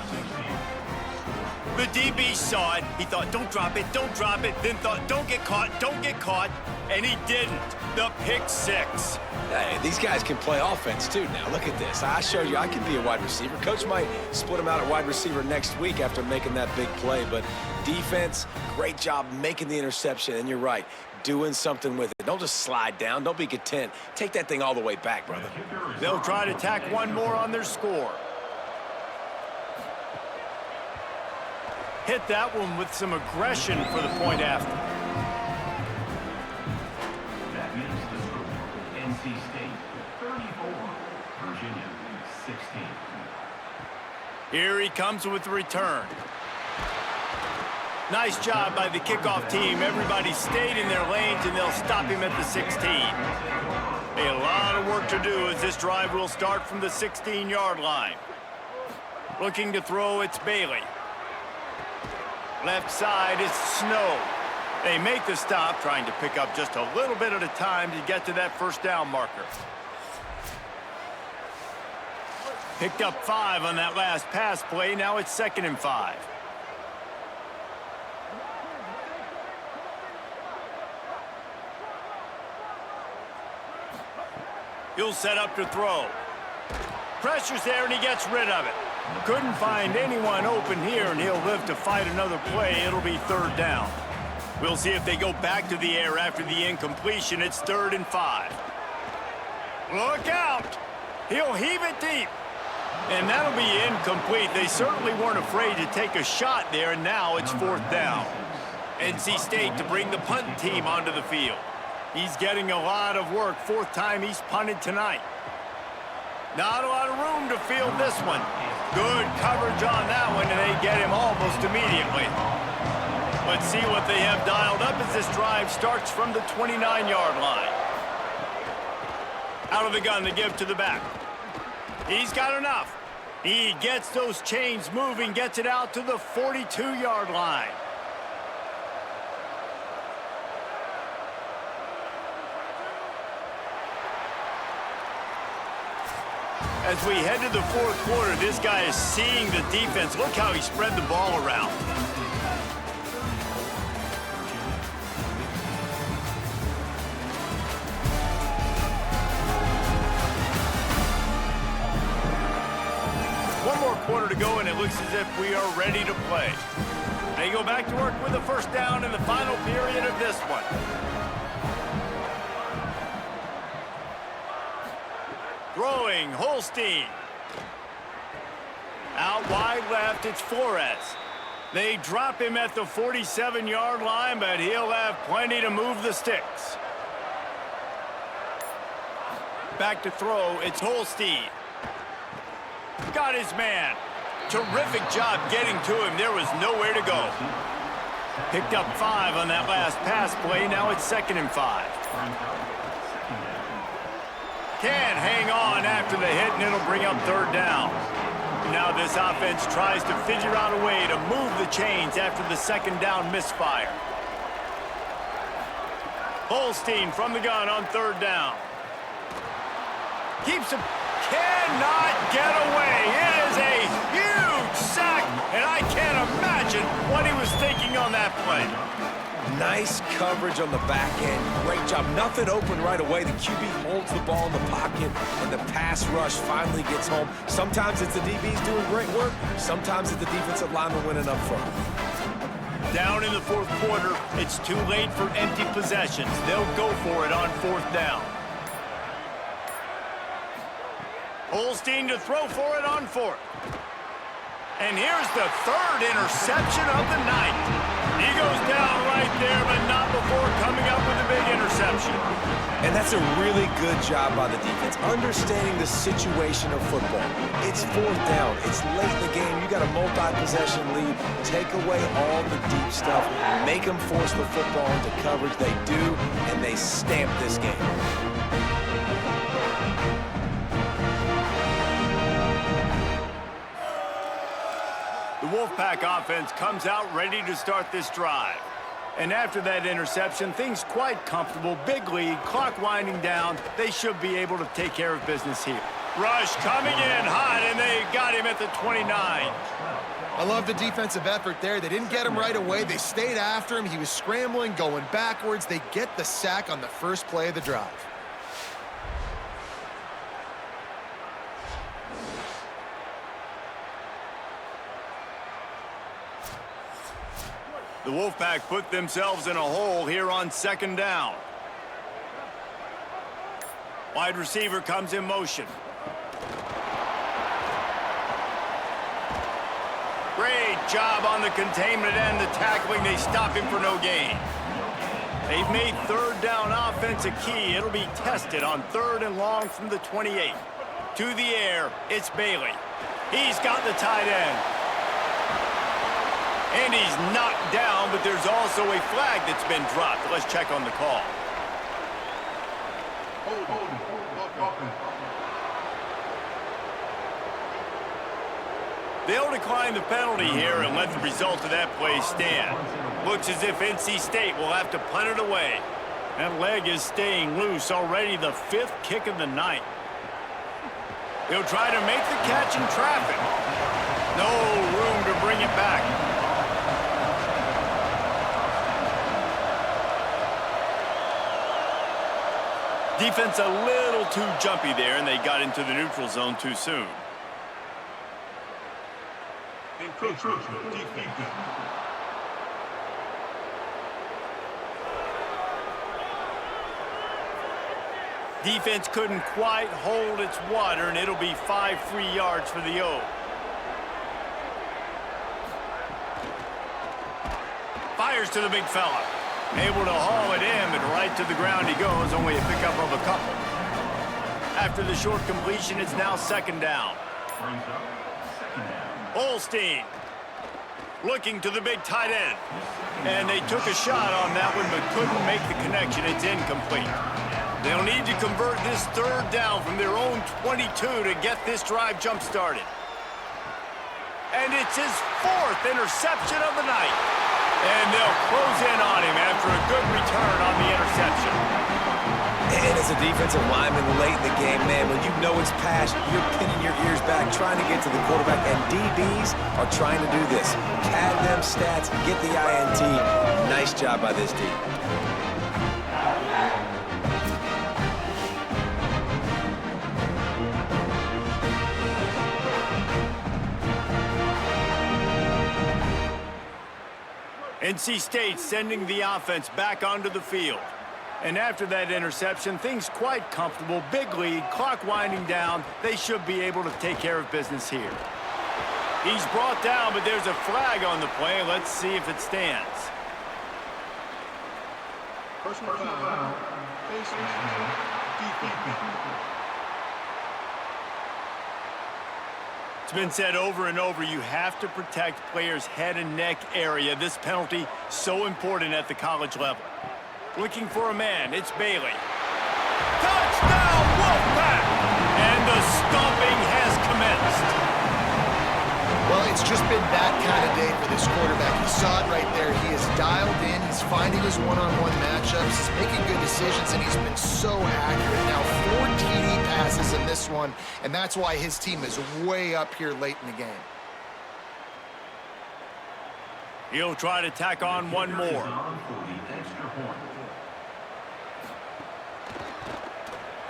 The DB saw it. He thought, don't drop it, then thought, don't get caught, and he didn't. The pick six. Hey, these guys can play offense, too, now. Look at this. I showed you I can be a wide receiver. Coach might split him out at wide receiver next week after making that big play, but defense, great job making the interception, and you're right, doing something with it. Don't just slide down. Don't be content. Take that thing all the way back, brother. They'll try to tack one more on their score. Hit that one with some aggression for the point after. That makes the score NC State 34, Virginia 16. Here he comes with the return. Nice job by the kickoff team. Everybody stayed in their lanes, and they'll stop him at the 16. A lot of work to do as this drive will start from the 16-yard line. Looking to throw, it's Bailey. Left side is Snow. They make the stop, trying to pick up just a little bit at a time to get to that first down marker. Picked up 5 on that last pass play. Now it's 2nd and 5. He'll set up to throw. Pressure's there, and he gets rid of it. Couldn't find anyone open here, and he'll live to fight another play. It'll be 3rd down. We'll see if they go back to the air after the incompletion. It's 3rd and 5. Look out! He'll heave it deep. And that'll be incomplete. They certainly weren't afraid to take a shot there, and now it's 4th down. NC State to bring the punt team onto the field. He's getting a lot of work. 4th time he's punted tonight. Not a lot of room to field this one. Good coverage on that one, and they get him almost immediately. Let's see what they have dialed up as this drive starts from the 29-yard line. Out of the gun to give to the back. He's got enough. He gets those chains moving, gets it out to the 42-yard line. As we head to the 4th quarter, this guy is seeing the defense. Look how he spread the ball around. One more quarter to go, and it looks as if we are ready to play. They go back to work with the 1st down in the final period of this one. Throwing, Holstein. Out wide left, it's Flores. They drop him at the 47-yard line, but he'll have plenty to move the sticks. Back to throw, it's Holstein. Got his man. Terrific job getting to him. There was nowhere to go. Picked up 5 on that last pass play. Now it's 2nd and 5. Can't hang on after the hit, and it'll bring up 3rd down. Now this offense tries to figure out a way to move the chains after the 2nd down misfire. Holstein from the gun on 3rd down. Keeps him. Cannot get away. It is a huge sack, and I can't imagine what he was thinking on that play. Nice coverage on the back end. Great job. Nothing open right away. The QB holds the ball in the pocket, and the pass rush finally gets home. Sometimes it's the DBs doing great work. Sometimes it's the defensive lineman winning up front. Down in the fourth quarter, it's too late for empty possessions. They'll go for it on fourth down. Holstein to throw for it on fourth. And here's the third interception of the night. He goes down right there, but not before coming up with a big interception. And that's a really good job by the defense, understanding the situation of football. It's fourth down. It's late in the game. You got a multi-possession lead. Take away all the deep stuff. Make them force the football into coverage. They do, and they stamp this game. The Wolfpack offense comes out ready to start this drive. And after that interception, things quite comfortable. Big lead, clock winding down. They should be able to take care of business here. Rush coming in hot, and they got him at the 29. I love the defensive effort there. They didn't get him right away. They stayed after him. He was scrambling, going backwards. They get the sack on the first play of the drive. The Wolfpack put themselves in a hole here on second down. Wide receiver comes in motion. Great job on the containment and the tackling. They stop him for no gain. They've made third down offense a key. It'll be tested on third and long from the 28. To the air, it's Bailey. He's got the tight end. And he's knocked down, but there's also a flag that's been dropped. Let's check on the call. They'll decline the penalty here and let the result of that play stand. Looks as if NC State will have to punt it away. That leg is staying loose, already the fifth kick of the night. He'll try to make the catch in traffic. No room to bring it back. Defense a little too jumpy there, and they got into the neutral zone too soon. Defense couldn't quite hold its water, and it'll be 5 free yards for the O. Fires to the big fella. Able to haul it in, but right to the ground he goes. Only a pickup of a couple. After the short completion, it's now second down. Holstein looking to the big tight end. And they took a shot on that one, but couldn't make the connection. It's incomplete. They'll need to convert this third down from their own 22 to get this drive jump-started. And it's his fourth interception of the night. And they'll close in on him after a good return on the interception. And as a defensive lineman late in the game, man, when you know it's pass, you're pinning your ears back, trying to get to the quarterback. And DBs are trying to do this. Pad them stats, get the INT. Nice job by this D. NC State sending the offense back onto the field. And after that interception, things quite comfortable. Big lead, clock winding down. They should be able to take care of business here. He's brought down, but there's a flag on the play. Let's see if it stands. Personal foul. It's been said over and over, you have to protect players' head and neck area. This penalty so important at the college level. Looking for a man, it's Bailey. Touchdown, Wolfpack! And the stomping has commenced. Well, it's just been that kind of day for this quarterback. You saw it right there. He is dialed in. He's finding his one-on-one matchups. He's making good decisions, and he's been so accurate. Now, 4 TD passes in this one, and that's why his team is way up here late in the game. He'll try to tack on one more.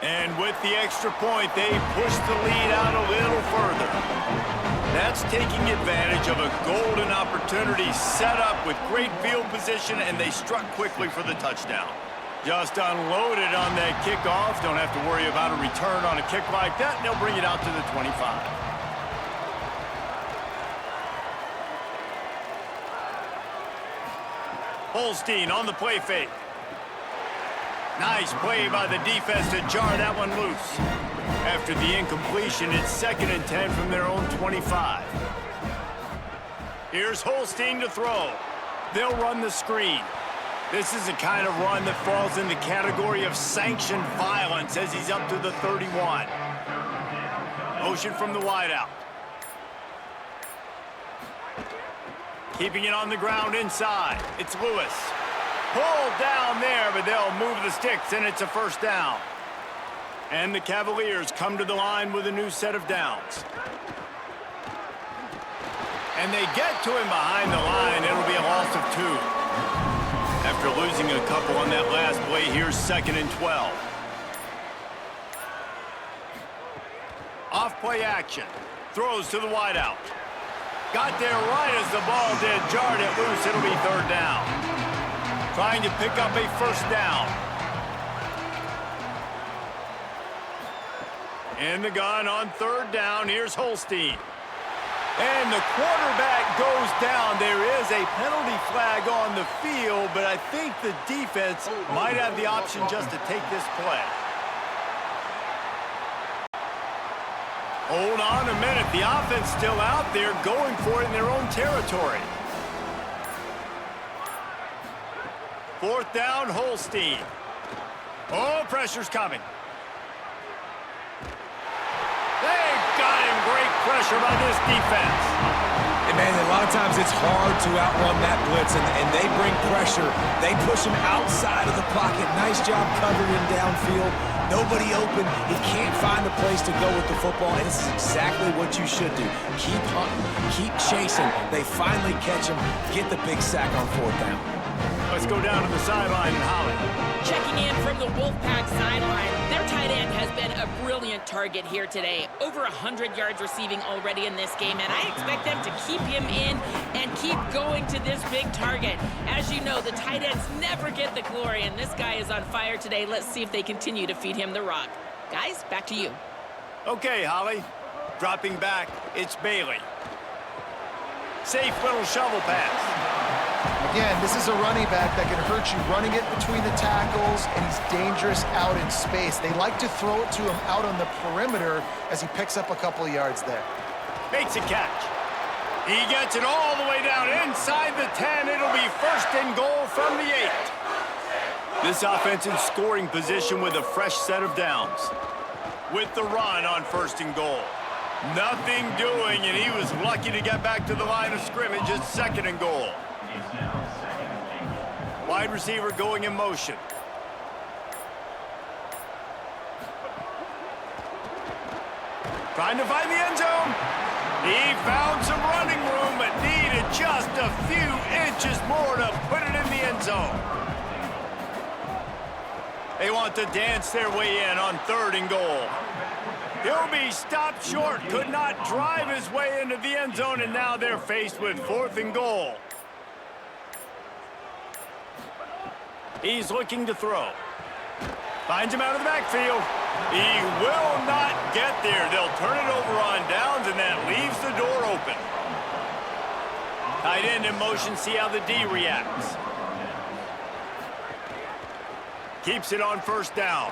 And with the extra point, they push the lead out a little further. That's taking advantage of a golden opportunity set up with great field position, and they struck quickly for the touchdown. Just unloaded on that kickoff. Don't have to worry about a return on a kick like that, and they'll bring it out to the 25. Holstein on the play fake. Nice play by the defense to jar that one loose. After the incompletion, it's 2nd and 10 from their own 25. Here's Holstein to throw. They'll run the screen. This is the kind of run that falls in the category of sanctioned violence as he's up to the 31. Motion from the wideout. Keeping it on the ground inside. It's Lewis. Pulled down there, but they'll move the sticks, and it's a 1st down. And the Cavaliers come to the line with a new set of downs. And they get to him behind the line. It'll be a loss of 2. After losing a couple on that last play, here's 2nd and 12. Off play action. Throws to the wideout. Got there right as the ball did. Jarred it loose. It'll be 3rd down. Trying to pick up a 1st down. In the gun on 3rd down. Here's Holstein. And the quarterback goes down. There is a penalty flag on the field, but I think the defense might have the option just to take this play. Hold on a minute. The offense still out there going for it in their own territory. 4th down, Holstein. Oh, pressure's coming. They've got him. Great pressure by this defense. And, man, a lot of times it's hard to outrun that blitz, and they bring pressure. They push him outside of the pocket. Nice job covering him downfield. Nobody open. He can't find a place to go with the football, and this is exactly what you should do. Keep hunting. Keep chasing. They finally catch him. Get the big sack on 4th down. Let's go down to the sideline and Holly. Checking in from the Wolfpack sideline, their tight end has been a brilliant target here today. Over 100 yards receiving already in this game, and I expect them to keep him in and keep going to this big target. As you know, the tight ends never get the glory, and this guy is on fire today. Let's see if they continue to feed him the rock. Guys, back to you. Okay, Holly. Dropping back, it's Bailey. Safe little shovel pass. Again, this is a running back that can hurt you running it between the tackles, and he's dangerous out in space. They like to throw it to him out on the perimeter as he picks up a couple of yards there. Makes a catch. He gets it all the way down inside the 10. It'll be 1st and goal from the 8. This offense in scoring position with a fresh set of downs. With the run on 1st and goal. Nothing doing, and he was lucky to get back to the line of scrimmage. It's 2nd and goal. Wide receiver going in motion. Trying to find the end zone. He found some running room, but needed just a few inches more to put it in the end zone. They want to dance their way in on 3rd and goal. He'll be stopped short, could not drive his way into the end zone, and now they're faced with 4th and goal. He's looking to throw. Finds him out of the backfield. He will not get there. They'll turn it over on downs, and that leaves the door open. Tight end in motion, see how the D reacts. Keeps it on 1st down.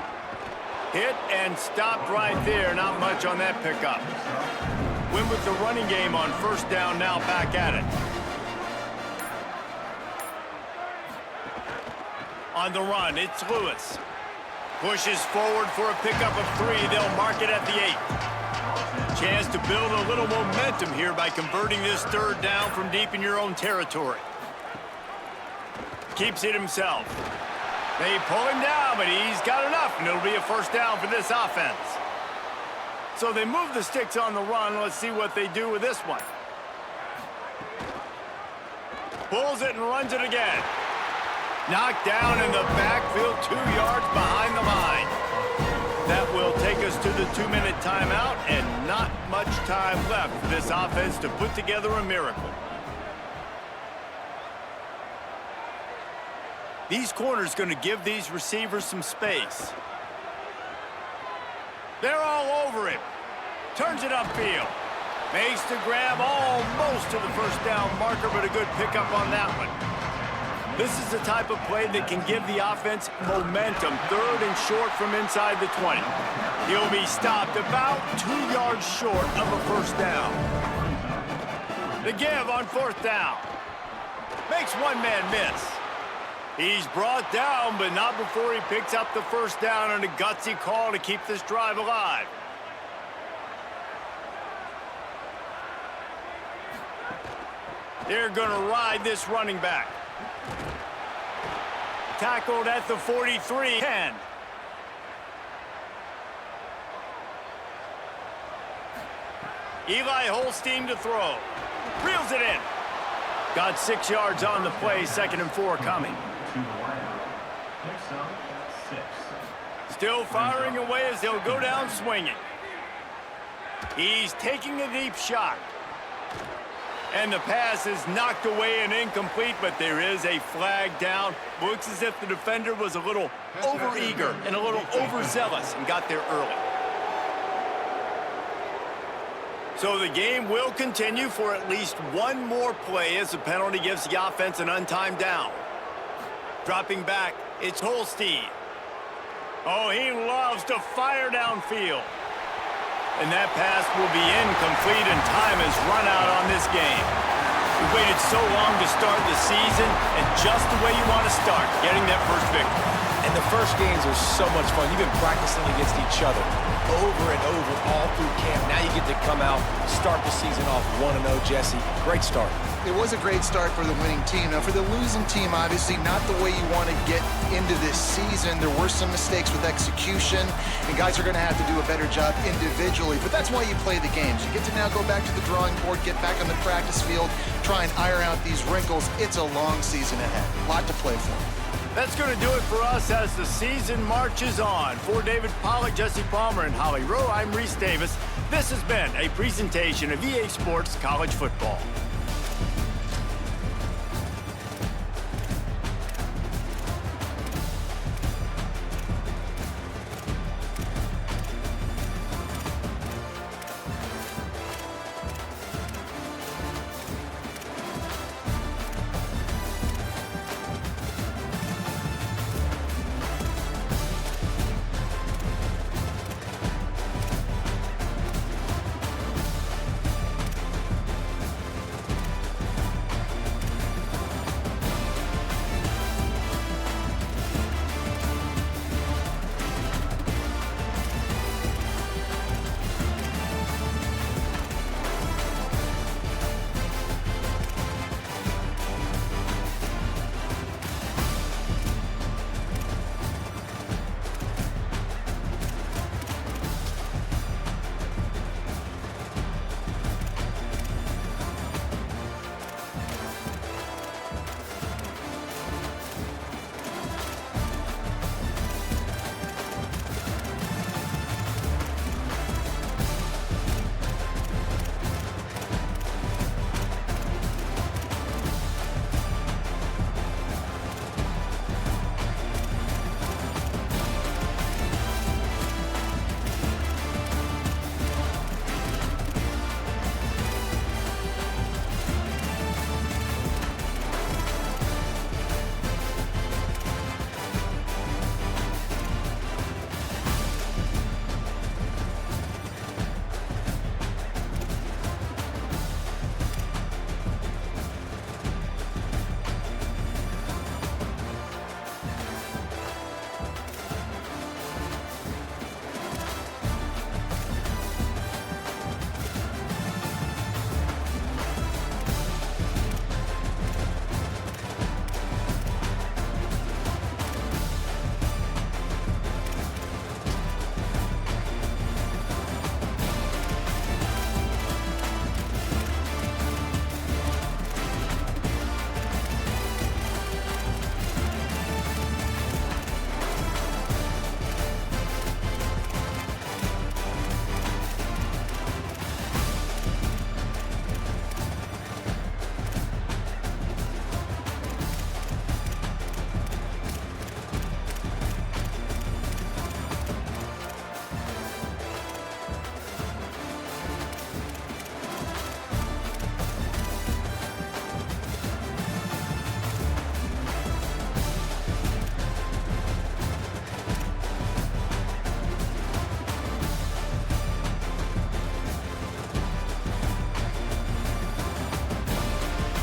Hit and stopped right there. Not much on that pickup. Win with the running game on 1st down, now back at it. On the run, it's Lewis. Pushes forward for a pickup of 3. They'll mark it at the 8. Chance to build a little momentum here by converting this 3rd down from deep in your own territory. Keeps it himself. They pull him down, but he's got enough, and it'll be a 1st down for this offense. So they move the sticks on the run. Let's see what they do with this one. Pulls it and runs it again. Knocked down in the backfield, 2 yards behind the line. That will take us to the 2-minute timeout, and not much time left for this offense to put together a miracle. These corners going to give these receivers some space. They're all over him. Turns it upfield. Makes the grab almost to the first down marker, but a good pickup on that one. This is the type of play that can give the offense momentum. 3rd and short from inside the 20. He'll be stopped about 2 yards short of a first down. The give on 4th down. Makes one man miss. He's brought down, but not before he picks up the first down on a gutsy call to keep this drive alive. They're going to ride this running back. Tackled at the 43. 10. Eli Holstein to throw. Reels it in. Got 6 yards on the play. 2nd and 4 coming. Still firing away as he'll go down swinging. He's taking a deep shot. And the pass is knocked away and incomplete, but there is a flag down. Looks as if the defender was a little overeager and a little overzealous and got there early. So the game will continue for at least one more play as the penalty gives the offense an untimed down. Dropping back, it's Holstein. Oh, he loves to fire downfield. And that pass will be incomplete, and time has run out on this game. We waited so long to start the season, and just the way you want to start, getting that first victory. And the first games are so much fun. You've been practicing against each other over and over all through camp. Now you get to come out, start the season off 1-0, Jesse. Great start. It was a great start for the winning team. Now, for the losing team, obviously not the way you want to get into this season. There were some mistakes with execution, and guys are going to have to do a better job individually. But that's why you play the games. You get to now go back to the drawing board, get back on the practice field, try and iron out these wrinkles. It's a long season ahead. A lot to play for. That's going to do it for us as the season marches on. For David Pollack, Jesse Palmer, and Holly Rowe, I'm Reese Davis. This has been a presentation of EA Sports College Football.